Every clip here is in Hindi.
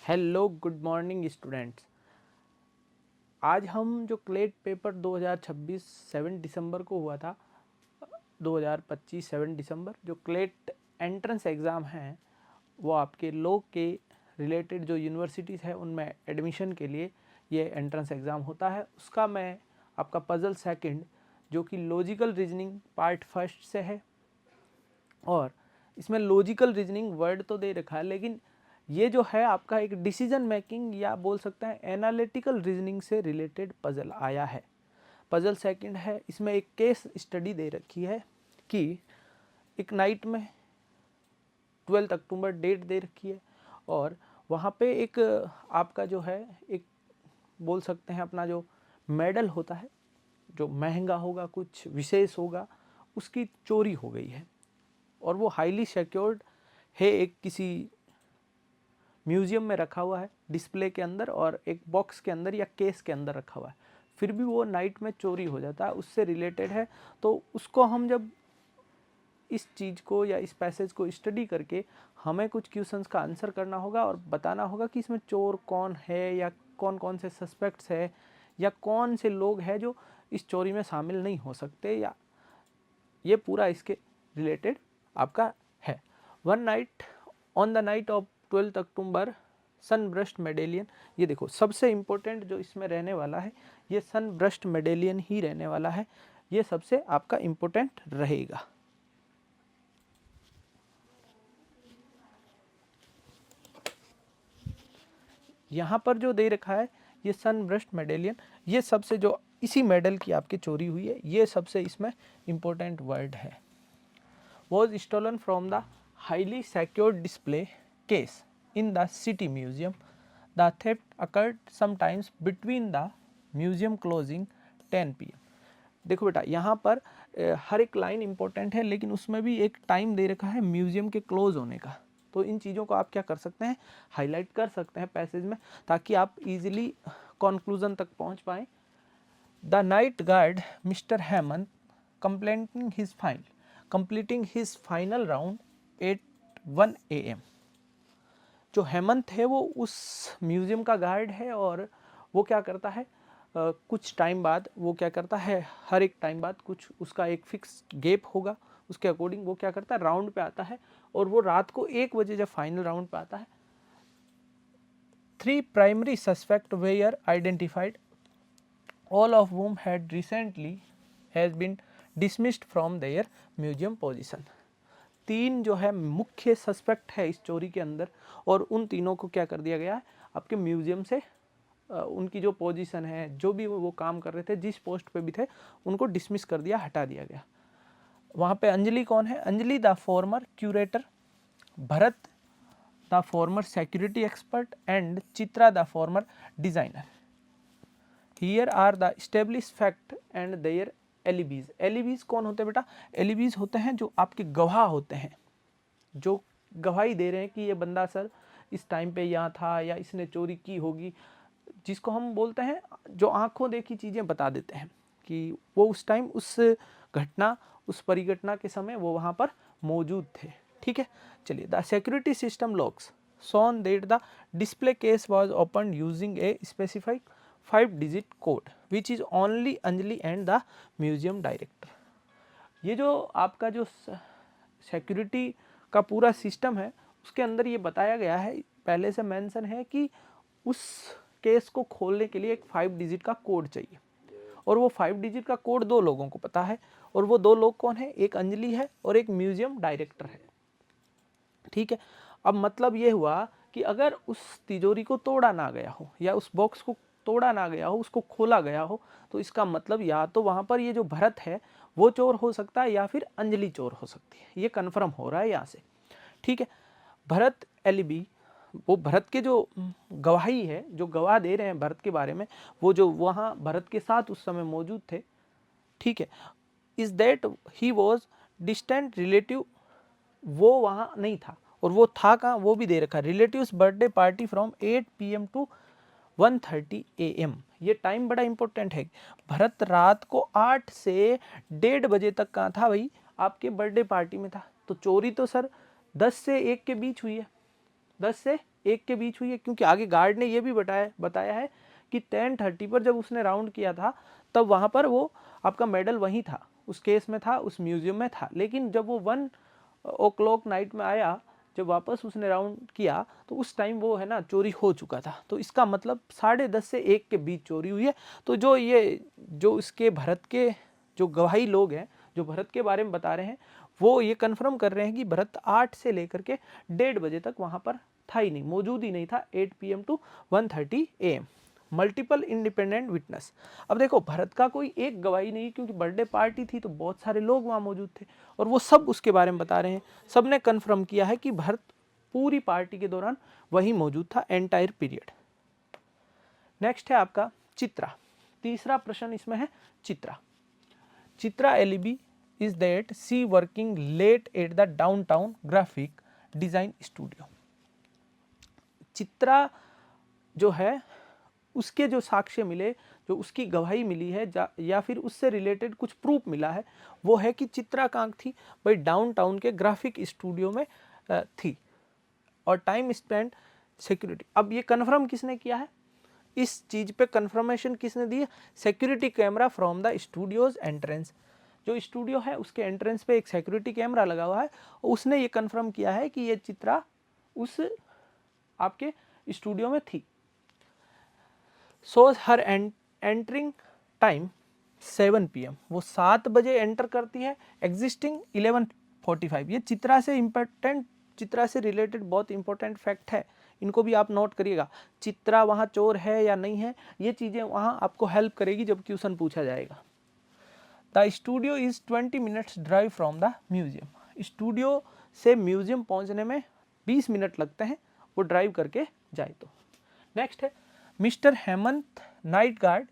Hello good morning students. आज हम जो क्लेट पेपर 2026 7 दिसंबर को हुआ था, 2025 7 दिसंबर जो क्लेट एंट्रेंस एग्ज़ाम हैं वो आपके लॉ के रिलेटेड जो यूनिवर्सिटीज़ है उनमें एडमिशन के लिए ये एंट्रेंस एग्ज़ाम होता है। उसका मैं आपका पज़ल सेकंड जो कि लॉजिकल रीजनिंग पार्ट फर्स्ट से है, और इसमें लॉजिकल रीजनिंग वर्ड तो दे रखा है, लेकिन ये जो है आपका एक डिसीजन मेकिंग या बोल सकते हैं एनालिटिकल रीजनिंग से रिलेटेड पजल आया है। पजल सेकंड है, इसमें एक केस स्टडी दे रखी है कि एक नाइट में 12 अक्टूबर डेट दे रखी है, और वहाँ पे एक आपका जो है एक बोल सकते हैं अपना जो मेडल होता है जो महंगा होगा, कुछ विशेष होगा, उसकी चोरी हो गई है और वो हाईली सिक्योर्ड है, एक किसी म्यूजियम में रखा हुआ है डिस्प्ले के अंदर और एक बॉक्स के अंदर या केस के अंदर रखा हुआ है। फिर भी वो नाइट में चोरी हो जाता है, उससे रिलेटेड है। तो उसको हम जब इस चीज़ को या इस पैसेज को स्टडी करके हमें कुछ क्वेश्चंस का आंसर करना होगा और बताना होगा कि इसमें चोर कौन है या कौन कौन से सस्पेक्ट्स है या कौन से लोग हैं जो इस चोरी में शामिल नहीं हो सकते, या ये पूरा इसके रिलेटेड आपका है। One night on the night of 12 October sunburst medallion, ये देखो सबसे इम्पोर्टेंट जो इसमें रहने वाला है ये सनब्रस्ट मेडेलियन ही रहने वाला है, ये सबसे आपका इम्पोर्टेंट रहेगा। यहाँ पर जो दे रखा है ये सनब्रस्ट मेडेलियन, ये सबसे जो इसी मेडल की आपकी चोरी हुई है, ये सबसे इसमें इम्पोर्टेंट वर्ड है। was stolen from the highly secured display case in the city museum. The theft occurred sometimes between the museum closing 10 pm. देखो बेटा यहाँ पर हर एक लाइन इंपॉर्टेंट है, लेकिन उसमें भी एक टाइम दे रखा है म्यूजियम के क्लोज होने का। तो इन चीज़ों को आप क्या कर सकते हैं, हाईलाइट कर सकते हैं पैसेज में, ताकि आप इजीली कंक्लूजन तक पहुँच पाएँ। The night guard mister Hemant completing his final round at 1 AM। जो हेमंत है वो उस म्यूजियम का गार्ड है, और वो क्या करता है कुछ टाइम बाद वो क्या करता है, हर एक टाइम बाद कुछ उसका एक फिक्स गैप होगा, उसके अकॉर्डिंग वो क्या करता है राउंड पे आता है, और वो रात को 1 बजे जब फाइनल राउंड पे आता है। 3 primary suspect were identified, all of whom had recently has been dismissed from their museum position। 3 जो है मुख्य सस्पेक्ट है इस चोरी के अंदर, और उन तीनों को क्या कर दिया गया है आपके म्यूजियम से, उनकी जो पोजीशन है, जो भी वो काम कर रहे थे, जिस पोस्ट पे भी थे, उनको डिसमिस कर दिया, हटा दिया गया। वहाँ पे अंजलि कौन है, Anjali the former curator, Bharat the former security expert and Chitra the former designer. Here are the establish fact and their alibis. Alibis कौन होते हैं बेटा, एलिबीज होते हैं जो आपके गवाह होते हैं, जो गवाही दे रहे हैं कि ये बंदा सर इस टाइम पे यहाँ था या इसने चोरी की होगी, जिसको हम बोलते हैं जो आंखों देखी चीज़ें बता देते हैं कि वो उस टाइम उस घटना, उस परिघटना के समय वो वहाँ पर मौजूद थे। ठीक है, चलिए। The security system locks shown that the display case was opened using a specific 5-digit code which is only Anjali and the museum director। ये जो आपका जो सिक्योरिटी का पूरा सिस्टम है उसके अंदर ये बताया गया है, पहले से मेंशन है कि उस केस को खोलने के लिए एक 5 डिजिट का कोड चाहिए, और वो 5 डिजिट का कोड 2 लोगों को पता है, और वो 2 लोग कौन है, एक अंजलि है और एक म्यूजियम डायरेक्टर है। ठीक है, अब मतलब ये हुआ कि अगर उस तिजोरी को तोड़ा ना गया हो या उस बॉक्स को तोड़ा ना गया हो, उसको खोला गया हो, तो इसका मतलब या तो वहाँ पर ये जो भरत है वो चोर हो सकता है या फिर अंजलि चोर हो सकती है, ये कन्फर्म हो रहा है यहाँ से। ठीक है, भरत एलिबी, वो भरत के जो गवाही है, जो गवाह दे रहे हैं भरत के बारे में, वो जो वहाँ भरत के साथ उस समय मौजूद थे, ठीक है, is that he was distant relative, वो वहाँ नहीं था, और वो था कहाँ वो भी दे रखा, relatives birthday party from 8 PM to 1:30 AM। ये टाइम बड़ा इंपॉर्टेंट है। भरत रात को 8 से 1:30 बजे तक कहाँ था भाई, आपके बर्थडे पार्टी में था। तो चोरी तो सर 10 से 1 के बीच हुई है, 10 से 1 के बीच हुई है, क्योंकि आगे गार्ड ने ये भी बताया है कि 10:30 पर जब उसने राउंड किया था तब वहाँ पर वो आपका मेडल वहीं था, उस केस में था, उस म्यूजियम में था। लेकिन जब वो 1 o'clock नाइट में आया, जब वापस उसने राउंड किया तो उस टाइम वो है ना चोरी हो चुका था। तो इसका मतलब 10:30 से 1 के बीच चोरी हुई है। तो जो इसके भरत के जो गवाही लोग हैं, जो भरत के बारे में बता रहे हैं, वो ये कन्फर्म कर रहे हैं कि भरत 8 से लेकर के 1:30 बजे तक वहाँ पर था ही नहीं, मौजूद ही नहीं था, 8 PM to 1:30 AM। Multiple independent witness. अब देखो भरत का कोई एक गवाही नहीं, क्योंकि बर्थडे पार्टी थी तो बहुत सारे लोग वहाँ मौजूद थे और वो सब उसके बारे में बता रहे हैं। सब ने कन्फर्म किया है कि भरत पूरी पार्टी के दौरान वहीं मौजूद था, एंटायर पीरियड। नेक्स्ट है आपका चित्रा। तीसरा प्रश्न इसमें है Chitra. Chitra alibi is that she working late at the downtown graphic design studio. Chitra जो है उसके जो साक्ष्य मिले, जो उसकी गवाही मिली है या फिर उससे रिलेटेड कुछ प्रूफ मिला है, वो है कि चित्रा कहाँ थी भाई, डाउनटाउन के ग्राफिक स्टूडियो में थी। और टाइम स्पेंड सिक्योरिटी। अब ये कन्फर्म किसने किया है, इस चीज पे कंफर्मेशन किसने दी है, security camera from the studios entrance. जो स्टूडियो है उसके एंट्रेंस पे एक सिक्योरिटी कैमरा लगा हुआ है, उसने ये कंफर्म किया है कि ये चित्रा उस आपके स्टूडियो में थी। shows her entering time 7 PM, वो 7 बजे एंटर करती है, एग्जिस्टिंग 11:45। ये चित्रा से रिलेटेड बहुत इंपॉर्टेंट फैक्ट है, इनको भी आप नोट करिएगा। चित्रा वहाँ चोर है या नहीं है, ये चीज़ें वहाँ आपको हेल्प करेगी जब क्वेश्चन पूछा जाएगा। The studio is 20 minutes drive from the museum. Studio से म्यूजियम पहुँचने में 20 मिनट लगते हैं, वो ड्राइव करके जाए तो। नेक्स्ट है मिस्टर हेमंत नाइट गार्ड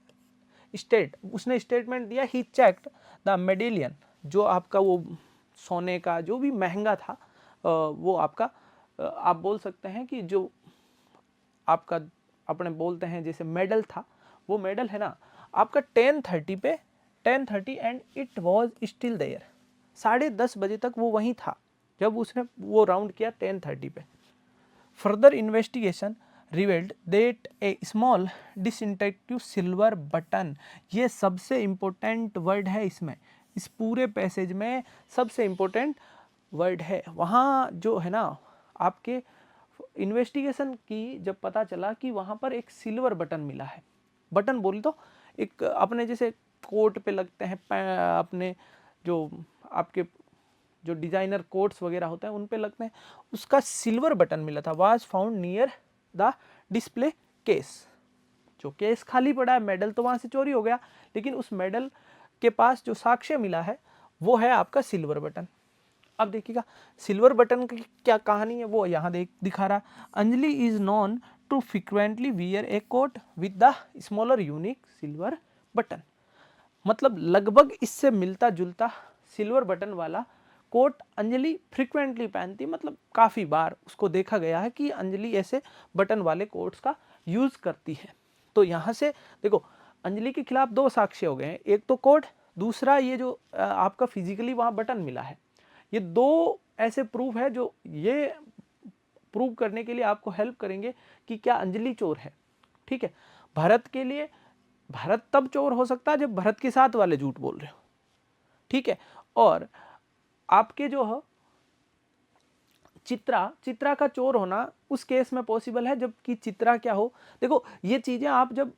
उसने स्टेटमेंट दिया, ही चेक्ड द मेडेलियन, जो आपका वो सोने का जो भी महंगा था, वो आपका आप बोल सकते हैं कि जो आपका अपने बोलते हैं जैसे मेडल था, वो मेडल है ना आपका 10:30 and it was still there. 10:30 बजे तक वो वहीं था जब उसने वो राउंड किया 10:30 पे। Further investigation revealed that a small distinctive silver button, ये सबसे इम्पोर्टेंट वर्ड है इसमें, इस पूरे पैसेज में सबसे इम्पोर्टेंट वर्ड है। वहाँ जो है ना आपके इन्वेस्टिगेशन की, जब पता चला कि वहाँ पर एक सिल्वर बटन मिला है। बटन बोल तो एक अपने जैसे कोट पे लगते हैं, अपने जो आपके जो डिजाइनर कोट्स वगैरह होते हैं उन पे लगते हैं, उसका सिल्वर बटन मिला था। Was found near the display case. जो केस खाली पड़ा है, मेडल तो वहां से चोरी हो गया, लेकिन उस मेडल के पास जो साक्ष्य मिला है वो है आपका सिल्वर बटन। अब देखिएगा सिल्वर बटन की क्या कहानी है, वो यहाँ दिखा रहा। Anjali is known to frequently wear a coat with the smaller unique silver button. मतलब लगभग इससे मिलता जुलता सिल्वर बटन वाला कोट अंजलि फ्रीक्वेंटली पहनती, मतलब काफ़ी बार उसको देखा गया है कि अंजलि ऐसे बटन वाले कोट्स का यूज़ करती है। तो यहाँ से देखो अंजलि के खिलाफ 2 साक्ष्य हो गए हैं, एक तो कोट, दूसरा ये जो आपका फिजिकली वहाँ बटन मिला है। ये 2 ऐसे प्रूफ है जो ये प्रूव करने के लिए आपको हेल्प करेंगे कि क्या अंजलि चोर है। ठीक है, भरत के लिए भरत तब चोर हो सकता है जब भरत के साथ वाले झूठ बोल रहे हो। ठीक है, और आपके जो है चित्रा का चोर होना उस केस में पॉसिबल है जबकि चित्रा क्या हो। देखो ये चीजें आप जब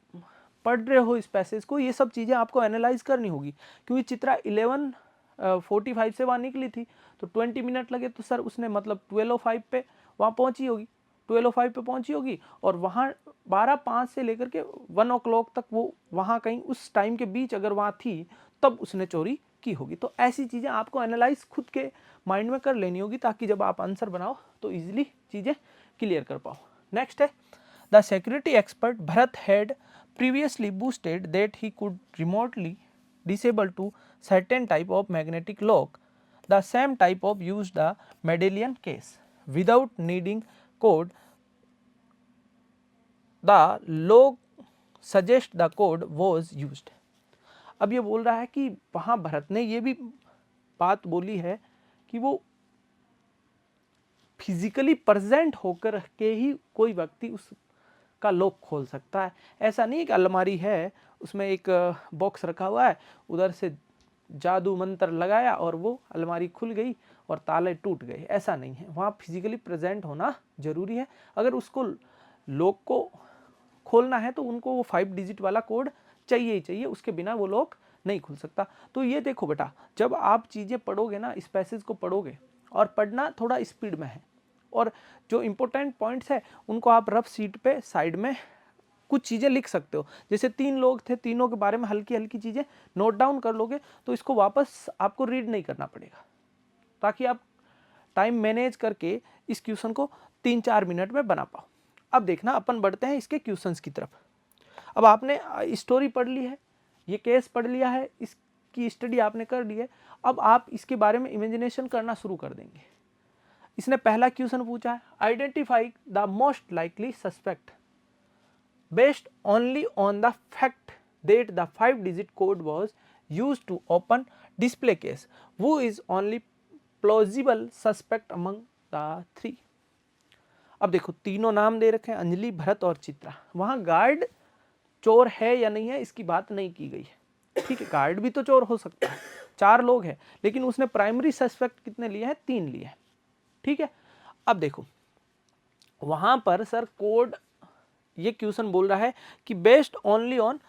पढ़ रहे हो इस पैसेज को, ये सब चीजें आपको एनालाइज करनी होगी, क्योंकि चित्रा 11:45 से वहां निकली थी तो 20 मिनट लगे, तो सर उसने मतलब 12:05 पे वहां पहुंची होगी, 12:05 पे पहुंची होगी, और वहां 12:05 से लेकर के 1 o'clock तक वो वहां कहीं उस टाइम के बीच अगर वहां थी तब उसने चोरी की होगी। तो ऐसी चीज़ें आपको एनालाइज खुद के माइंड में कर लेनी होगी ताकि जब आप आंसर बनाओ तो इजीली चीज़ें क्लियर कर पाओ। नेक्स्ट है the security expert Bharat had previously boasted that he could remotely disable to certain type of magnetic lock. The same type of used the medallion case without needing code. The log suggest the code was used. अब ये बोल रहा है कि वहाँ भरत ने ये भी बात बोली है कि वो फिजिकली प्रेजेंट होकर के ही कोई व्यक्ति उसका लॉक खोल सकता है। ऐसा नहीं है कि अलमारी है, उसमें एक बॉक्स रखा हुआ है, उधर से जादू मंत्र लगाया और वो अलमारी खुल गई और ताले टूट गए, ऐसा नहीं है। वहाँ फिजिकली प्रेजेंट होना जरूरी है। अगर उसको लॉक को खोलना है तो उनको वो 5 डिजिट वाला कोड चाहिए ही चाहिए, उसके बिना वो लॉक नहीं खुल सकता। तो ये देखो बेटा, जब आप चीज़ें पढ़ोगे ना, इस पैसेज को पढ़ोगे, और पढ़ना थोड़ा स्पीड में है, और जो इंपॉर्टेंट पॉइंट्स है उनको आप रफ शीट पे साइड में कुछ चीज़ें लिख सकते हो। जैसे 3 लोग थे, तीनों के बारे में हल्की हल्की चीज़ें नोट डाउन कर लोगे तो इसको वापस आपको रीड नहीं करना पड़ेगा, ताकि आप टाइम मैनेज करके इस क्वेश्चन को 3-4 मिनट में बना पाओ। अब देखना, अपन बढ़ते हैं इसके क्वेश्चंस की तरफ। अब आपने स्टोरी पढ़ ली है, ये केस पढ़ लिया है, इसकी स्टडी आपने कर ली है। अब आप इसके बारे में इमेजिनेशन करना शुरू कर देंगे। इसने पहला क्वेश्चन पूछा है, identify the most likely suspect based only on the fact that the 5-digit code was used to open display case. Who is only plausible suspect among the 3? अब देखो, तीनों नाम दे रखे हैं, अंजलि, भरत और चित्रा। वहां गार्ड चोर है या नहीं है इसकी बात नहीं की गई है, ठीक है। गार्ड भी तो चोर हो सकता है, 4 लोग हैं, लेकिन उसने प्राइमरी सस्पेक्ट कितने लिए हैं? 3 लिए हैं, ठीक है। अब देखो, वहां पर सर कोड, ये क्वेश्चन बोल रहा है कि based only on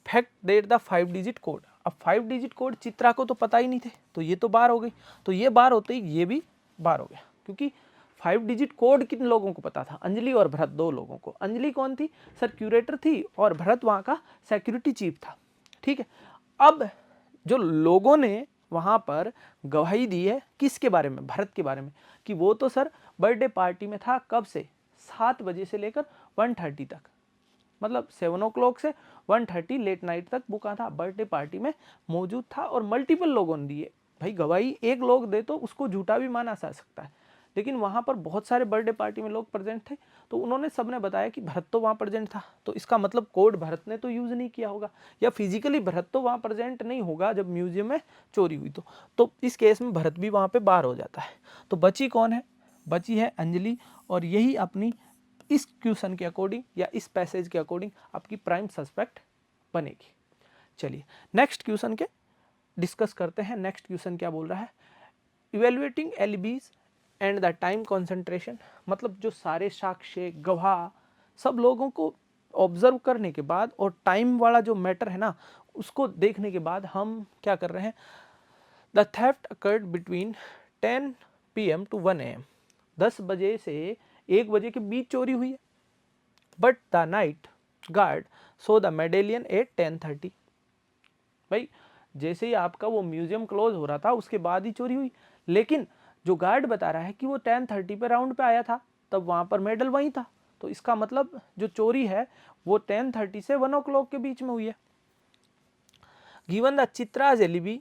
fact that the 5 digit code. अब 5 डिजिट कोड चित्रा को तो पता ही नहीं थे, तो ये तो बार हो गई। तो ये बार होते ही ये भी बार हो गया, क्योंकि 5 डिजिट कोड किन लोगों को पता था? अंजलि और भरत, 2 लोगों को। अंजलि कौन थी सर? क्यूरेटर थी, और भरत वहाँ का सिक्योरिटी चीफ था, ठीक है। अब जो लोगों ने वहाँ पर गवाही दी है किसके बारे में? भरत के बारे में, कि वो तो सर बर्थडे पार्टी में था। कब से? 7 बजे से लेकर 1:30 तक, मतलब 7 o'clock से 1:30 लेट नाइट तक वो कहा था, बर्थडे पार्टी में मौजूद था। और मल्टीपल लोगों ने दिए। भाई गवाही एक लोग दे तो उसको झूठा भी माना जा सकता है, लेकिन वहाँ पर बहुत सारे बर्थडे पार्टी में लोग प्रेजेंट थे, तो उन्होंने सबने बताया कि भरत तो वहाँ प्रेजेंट था। तो इसका मतलब कोड भरत ने तो यूज़ नहीं किया होगा, या फिजिकली भरत तो वहाँ प्रेजेंट नहीं होगा जब म्यूजियम में चोरी हुई। तो इस केस में भरत भी वहाँ पर बाहर हो जाता है। तो बची कौन है? बची है अंजलि, और यही अपनी इस क्वेश्चन के अकॉर्डिंग या इस पैसेज के अकॉर्डिंग आपकी प्राइम सस्पेक्ट बनेगी। चलिए नेक्स्ट क्वेश्चन के डिस्कस करते हैं। नेक्स्ट क्वेश्चन क्या बोल रहा है? Evaluating alibis and the time concentration, मतलब जो सारे साक्ष्य, गवाह, सब लोगों को ऑब्जर्व करने के बाद और टाइम वाला जो मैटर है ना, उसको देखने के बाद हम क्या कर रहे हैं? The theft occurred between 10 PM to 1 AM, 10 बजे से 1 बजे के बीच चोरी हुई है। But the night guard saw the medallion at 10:30। भाई जैसे ही आपका वो म्यूजियम क्लोज हो रहा था उसके बाद ही चोरी हुई, लेकिन जो गार्ड बता रहा है कि वो 10:30 पे राउंड पे आया था, तब वहां पर मेडल वहीं था। तो इसका मतलब जो चोरी है वो 10:30 से 1 o'clock के बीच में हुई है। गिवन द चित्राज एलिबी,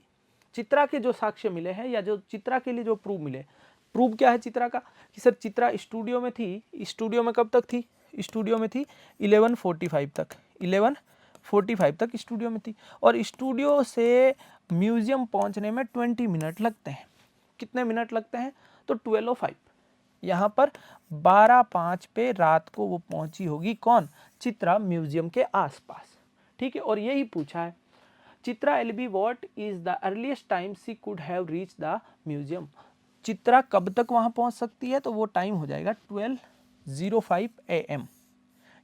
चित्रा के जो साक्ष्य मिले हैं या जो चित्रा के लिए जो प्रूफ मिले, प्रूफ क्या है चित्रा का? कि सर चित्रा स्टूडियो में थी। स्टूडियो में कब तक थी? स्टूडियो में थी 11:45 तक, 11:45 तक स्टूडियो में थी, और स्टूडियो से म्यूजियम पहुंचने में 20 मिनट लगते हैं। कितने मिनट लगते हैं? तो 12:05। यहाँ पर 12:05 पे रात को वो पहुंची होगी। कौन? चित्रा, म्यूजियम के आसपास, ठीक है। और यही पूछा है, Chitra alibi what is the earliest time she could have reach the museum. Chitra कब तक वहां पहुंच सकती है? तो वो टाइम हो जाएगा 12:05 AM।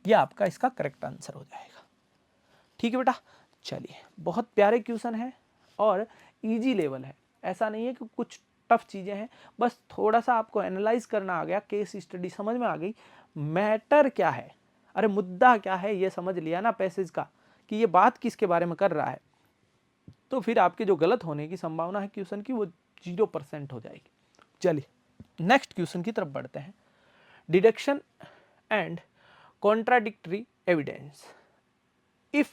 यह आपका इसका करेक्ट आंसर हो जाएगा, ठीक है बेटा। चलिए, बहुत प्यारे क्वेश्चन है और इजी लेवल है। ऐसा नहीं है कि कुछ टफ चीजें हैं, बस थोड़ा सा आपको एनालाइज करना आ गया, केस स्टडी समझ में आ गई, मैटर क्या है, अरे मुद्दा क्या है ये समझ लिया ना पैसेज का, कि ये बात किसके बारे में कर रहा है, तो फिर आपके जो गलत होने की संभावना है क्वेश्चन की वो 0% हो जाएगी। चलिए नेक्स्ट क्वेश्चन की तरफ बढ़ते हैं। Deduction and contradictory evidence. If,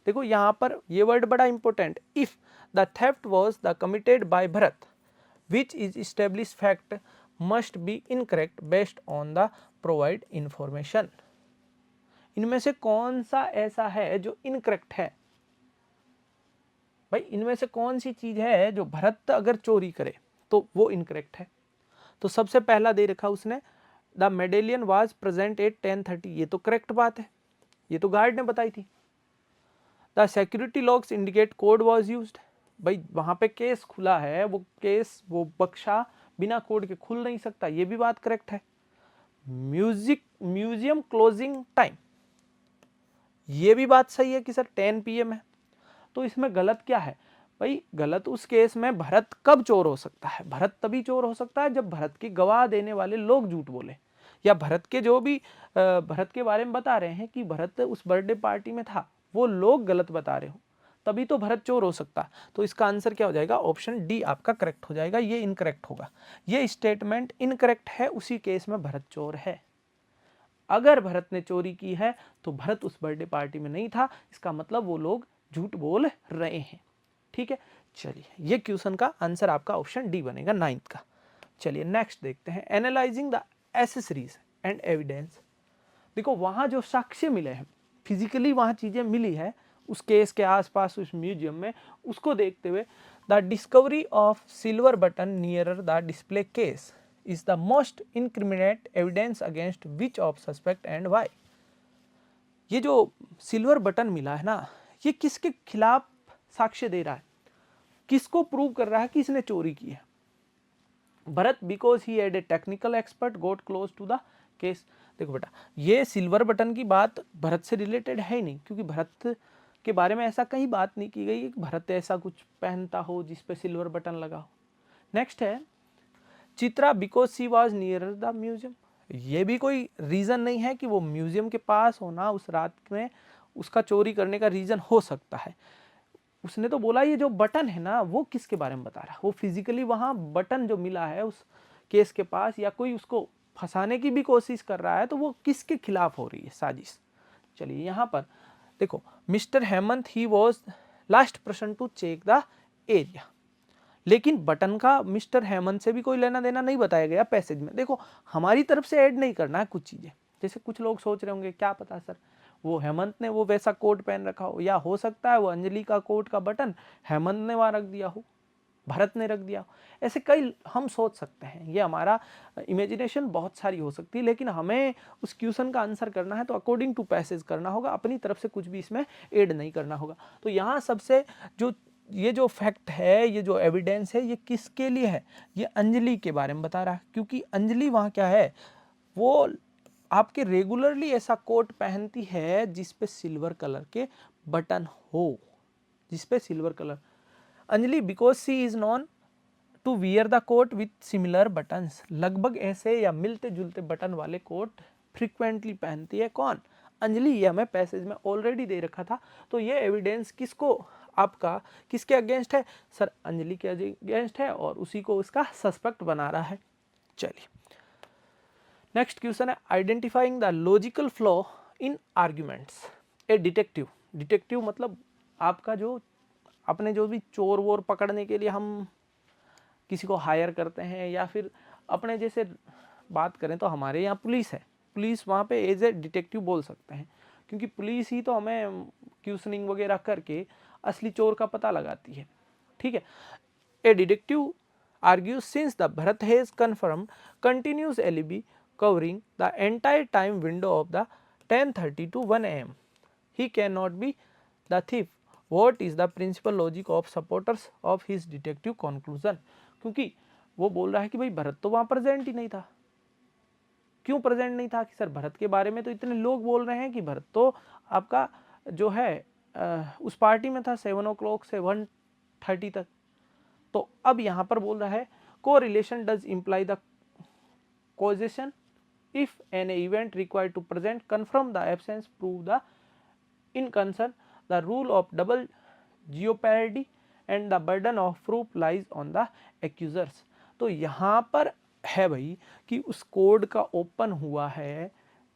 देखो यहां पर ये वर्ड बड़ा important, if the theft was the committed by Bharat which is establish fact must be incorrect based on the provide information. इनमें से कौन सा ऐसा है जो इनकरेक्ट है? भाई इनमें से कौन सी चीज है जो भरत अगर चोरी करे तो वो इनकरेक्ट है? तो सबसे पहला दे रखा उसने the medallion was present at 10:30, ये तो करेक्ट बात है, ये तो गार्ड ने बताई थी। The security locks indicate code was used, भाई वहां पे केस खुला है, वो केस वो बक्सा बिना कोड के खुल नहीं सकता, ये भी बात करेक्ट है। म्यूजियम क्लोजिंग टाइम, ये भी बात सही है कि सर 10 PM है। तो इसमें गलत क्या है भाई? गलत उस केस में भरत कब चोर हो सकता है? भरत तभी चोर हो सकता है जब भरत की गवाह देने वाले लोग झूठ बोले, या भरत के जो भी भरत के बारे में बता रहे हैं कि भरत उस बर्थडे पार्टी में था, वो लोग गलत बता रहे हो, तभी तो भरत चोर हो सकता है। तो इसका आंसर क्या हो जाएगा? ऑप्शन डी आपका करेक्ट हो जाएगा, ये इनकरेक्ट होगा। ये स्टेटमेंट इनकरेक्ट है, उसी केस में भरत चोर है। अगर भरत ने चोरी की है तो भरत उस बर्थडे पार्टी में नहीं था, इसका मतलब वो लोग झूठ बोल रहे हैं। ठीक है, चलिए ये क्वेश्चन का आंसर आपका ऑप्शन डी बनेगा 9th का। चलिए नेक्स्ट देखते हैं, analysing the accessories and evidence. देखो वहां जो साक्ष्य मिले हैं, फिजिकली वहां चीजें मिली है उस केस के आसपास उस म्यूजियम में, उसको देखते हुए the discovery of silver button nearer the display case is the most incriminate evidence against which of suspect and why। ये जो सिल्वर बटन मिला है ना, ये किसके खिलाफ साक्ष्य दे रहा है, किसको प्रूव कर रहा है कि इसने चोरी की है? Bharat, because he had a technical expert got close to the case. देखो बेटा, ये सिल्वर बटन की बात भरत से रिलेटेड है ही नहीं, क्योंकि भरत के बारे में ऐसा कहीं बात नहीं की गई कि भरत ऐसा कुछ पहनता हो जिसपे सिल्वर बटन लगा हो। नेक्स्ट है Chitra, because she was near the museum. ये भी कोई रीजन नहीं है कि वो म्यूजियम के पास होना उस रात में उसका चोरी करने का रीजन हो सकता है। उसने तो बोला ये जो बटन है ना, वो किसके बारे में बता रहा है? वो फिजिकली वहां बटन जो मिला है उस केस के पास, या कोई उसको फंसाने की भी कोशिश कर रहा है, तो वो किसके खिलाफ हो रही है साजिश? चलिए यहां पर देखो, mister Hemant he was last person to check the area, लेकिन बटन का मिस्टर हेमंत से भी कोई लेना देना नहीं बताया गया पैसेज में। देखो हमारी तरफ से ऐड नहीं करना है कुछ चीजें, जैसे कुछ लोग सोच रहे होंगे क्या पता सर वो हेमंत ने वो वैसा कोट पहन रखा हो, या हो सकता है वो अंजलि का कोट का बटन हेमंत ने वहां रख दिया हो, भरत ने रख दिया हो, ऐसे कई हम सोच सकते हैं। ये हमारा इमेजिनेशन बहुत सारी हो सकती है, लेकिन हमें उस क्वेश्चन का आंसर करना है तो अकॉर्डिंग टू पैसेज करना होगा, अपनी तरफ से कुछ भी इसमें ऐड नहीं करना होगा। तो यहाँ सबसे जो ये जो फैक्ट है, ये जो एविडेंस है, ये किसके लिए है? ये अंजलि के बारे में बता रहा है, क्योंकि अंजलि वहां क्या है, वो आपके रेगुलरली ऐसा कोट पहनती है जिसपे सिल्वर कलर के बटन हो, जिसपे silver colour. Anjali because she is known to wear the coat with similar buttons, लगभग ऐसे या मिलते जुलते बटन वाले कोट फ्रिक्वेंटली पहनती है। कौन? अंजलि। ये हमें पैसेज में ऑलरेडी दे रखा था। तो ये एविडेंस किसको, आपका किसके अगेंस्ट है? सर अंजलि के अगेंस्ट है, और उसी को उसका सस्पेक्ट बना रहा है। चलिए नेक्स्ट क्वेश्चन है, identifying the logical flaw in arguments. A detective, detective मतलब आपका जो अपने जो भी चोर वोर पकड़ने के लिए हम किसी को हायर करते हैं, या फिर अपने जैसे बात करें तो हमारे यहाँ पुलिस है, पुलिस वहाँ पे एज ए डिटेक्टिव बोल सकते हैं, क्योंकि पुलिस ही तो हमें क्यूसनिंग वगैरह करके असली चोर का पता लगाती है। ठीक है, a detective argues since the Bharat has confirmed continuous alibi covering the entire time window of the 10:30 to 1 AM, he cannot be the thief. What is the principal logic of supporters of his detective conclusion? क्योंकि वो बोल रहा है कि भाई भरत तो वहां प्रेजेंट ही नहीं था। क्यों प्रेजेंट नहीं था? कि सर भरत के बारे में तो इतने लोग बोल रहे हैं कि भरत तो आपका जो है उस पार्टी में था 7 o'clock से 1:30 तक। तो अब यहां पर बोल रहा है को relation does imply the causation if an event required to present confirm the absence prove the inconcern, the rule of double jeopardy and the burden of proof lies on the accusers। तो यहाँ पर है भाई कि उस कोड का ओपन हुआ है,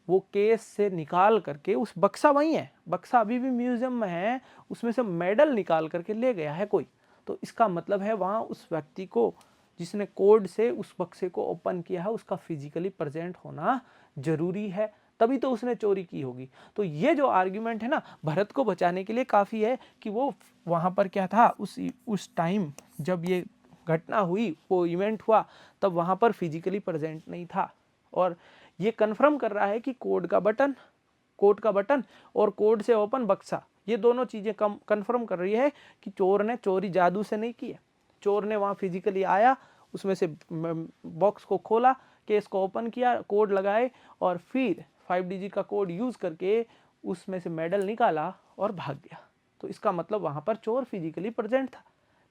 वो केस से निकाल करके उस बक्सा वही है, बक्सा अभी भी म्यूजियम में है, उसमें से मेडल निकाल करके ले गया है कोई। तो इसका मतलब है वहाँ उस व्यक्ति को जिसने कोड से उस बक्से को ओपन किया है उसका फिजिकली प्रेजेंट होना जरूरी है, तभी तो उसने चोरी की होगी। तो ये जो आर्ग्यूमेंट है ना, भरत को बचाने के लिए काफ़ी है कि वो वहाँ पर क्या था उस टाइम जब ये घटना हुई, वो इवेंट हुआ, तब वहाँ पर फिजिकली प्रेजेंट नहीं था। और ये कन्फर्म कर रहा है कि कोड का बटन और कोड से ओपन बक्सा, ये दोनों चीज़ें कन्फर्म कर रही है कि चोर ने चोरी जादू से नहीं की है। चोर ने वहाँ फिजिकली आया, उसमें से बॉक्स को खोला, केस को ओपन किया, कोड लगाए और फिर 5 डिजिट का कोड यूज़ करके उसमें से मेडल निकाला और भाग गया। तो इसका मतलब वहाँ पर चोर फिजिकली प्रेजेंट था।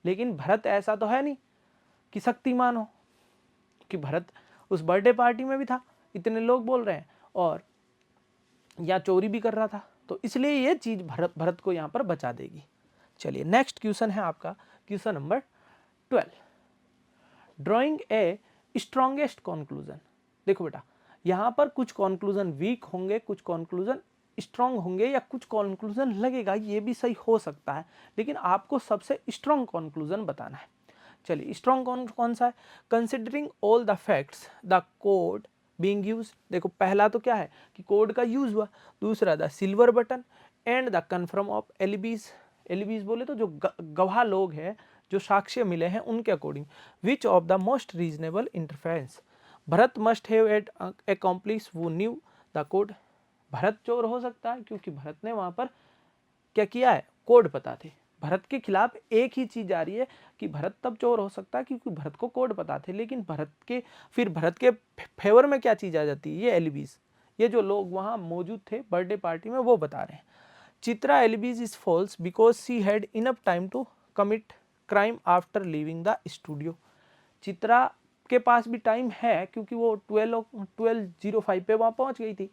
लेकिन भरत ऐसा तो है नहीं कि शक्तिमान हो, कि भरत उस बर्थडे पार्टी में भी था, इतने लोग बोल रहे हैं, और या चोरी भी कर रहा था। तो इसलिए ये चीज़ भरत को यहाँ पर बचा देगी। चलिए नेक्स्ट क्वेश्चन है आपका क्वेश्चन नंबर 12, ड्राइंग ए स्ट्रॉन्गेस्ट कंक्लूजन। देखो बेटा, यहाँ पर कुछ कंक्लूजन वीक होंगे, कुछ कंक्लूजन स्ट्रॉन्ग होंगे, या कुछ कंक्लूजन लगेगा ये भी सही हो सकता है, लेकिन आपको सबसे स्ट्रॉन्ग कंक्लूजन बताना है। चलिए स्ट्रॉन्ग कौन सा है? Considering all the facts the code being use. देखो पहला तो क्या है कि कोड का यूज हुआ, दूसरा the silver button and the confirm of alibis. Alibis बोले तो जो गवाह लोग हैं, जो साक्ष्य मिले हैं, उनके according which of the most reasonable interference Bharat must have at accomplish वो न्यू द कोड। भरत चोर हो सकता है क्योंकि भरत ने वहां पर क्या किया है, कोड पता थे। भरत के खिलाफ एक ही चीज आ रही है कि भरत तब चोर हो सकता है क्योंकि भरत को कोड पता थे, लेकिन भरत के फेवर में क्या चीज आ जाती है, ये एलिबीज, ये जो लोग वहां मौजूद थे बर्थडे पार्टी में वो बता रहे हैं। Chitra alibis is false because she had enough time to commit crime after leaving the studio. Chitra के पास भी टाइम है क्योंकि वो 12:05 पे वहां पहुंच गई थी,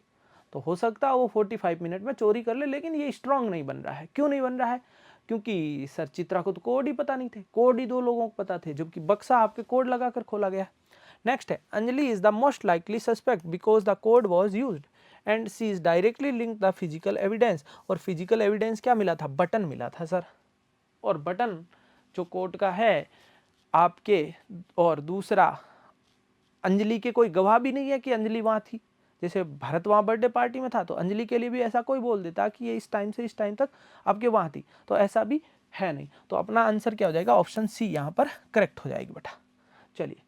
तो हो सकता है वो 45 मिनट में चोरी कर ले, लेकिन ये स्ट्रांग नहीं बन रहा है। क्यों नहीं बन रहा है? क्योंकि सर चित्रा को तो कोड ही पता नहीं थे, कोड ही 2 लोगों को पता थे, जबकि बक्सा आपके कोड लगाकर खोला गया। नेक्स्ट है, Anjali is the most likely suspect because the code was used and she is directly link the physical evidence. और फिजिकल एविडेंस क्या मिला था? बटन मिला था सर, और बटन जो कोड का है आपके, और दूसरा अंजलि के कोई गवाह भी नहीं है कि अंजलि वहां थी। जैसे भरत वहां बर्थडे पार्टी में था तो अंजलि के लिए भी ऐसा कोई बोल देता कि ये इस टाइम से इस टाइम तक आपके वहां थी, तो ऐसा भी है नहीं। तो अपना आंसर क्या हो जाएगा? ऑप्शन सी यहाँ पर करेक्ट हो जाएगी बेटा। चलिए,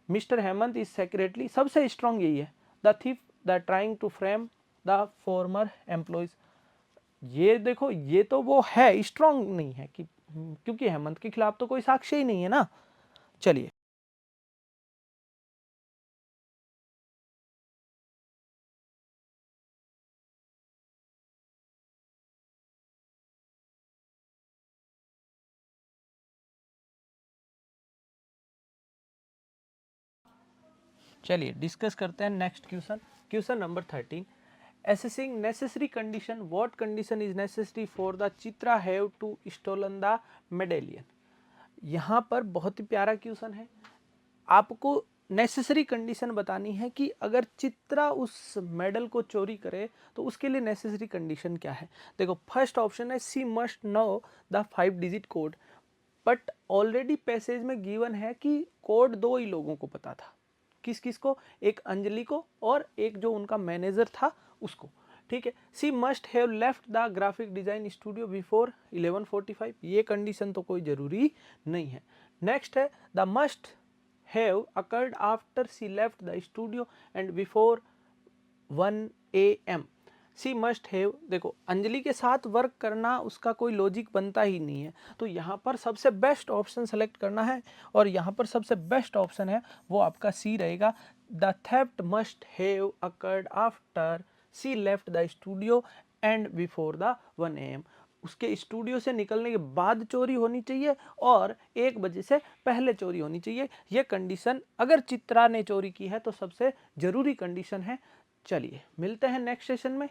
मिस्टर हेमंत इज सेक्रेटली, सबसे स्ट्रॉन्ग यही है, the thief the trying to frame the former employees. ये देखो, ये तो वो है, स्ट्रॉन्ग नहीं है कि क्योंकि हेमंत के खिलाफ तो कोई साक्ष्य ही नहीं है ना। चलिए चलिए डिस्कस करते हैं next question, question number 13, assessing necessary condition, what condition is necessary for the Chitra have to stolen the medallion। यहाँ पर बहुत ही प्यारा क्वेश्चन है, आपको नेसेसरी कंडीशन बतानी है कि अगर चित्रा उस मेडल को चोरी करे तो उसके लिए नेसेसरी कंडीशन क्या है। देखो फर्स्ट ऑप्शन है she must know the 5 digit code, but already passage में गिवन है कि कोड 2 ही लोगों को पता था। किस किस को? एक अंजलि को और एक जो उनका मैनेजर था उसको, ठीक है। She must have left the graphic design studio before 11:45, ये कंडीशन तो कोई जरूरी नहीं है। नेक्स्ट है the must have occurred after she left the studio and before 1 AM। She must have, देखो अंजलि के साथ वर्क करना उसका कोई लॉजिक बनता ही नहीं है, तो यहाँ पर सबसे बेस्ट ऑप्शन सेलेक्ट करना है, और यहाँ पर सबसे बेस्ट ऑप्शन है वो आपका सी रहेगा, the theft must have occurred after she left the studio and before the 1 AM। उसके स्टूडियो से निकलने के बाद चोरी होनी चाहिए और 1 बजे से पहले चोरी होनी चाहिए। ये कंडीशन अगर चित्रा ने चोरी की है तो सबसे जरूरी कंडीशन है। चलिए मिलते हैं नेक्स्ट सेशन में।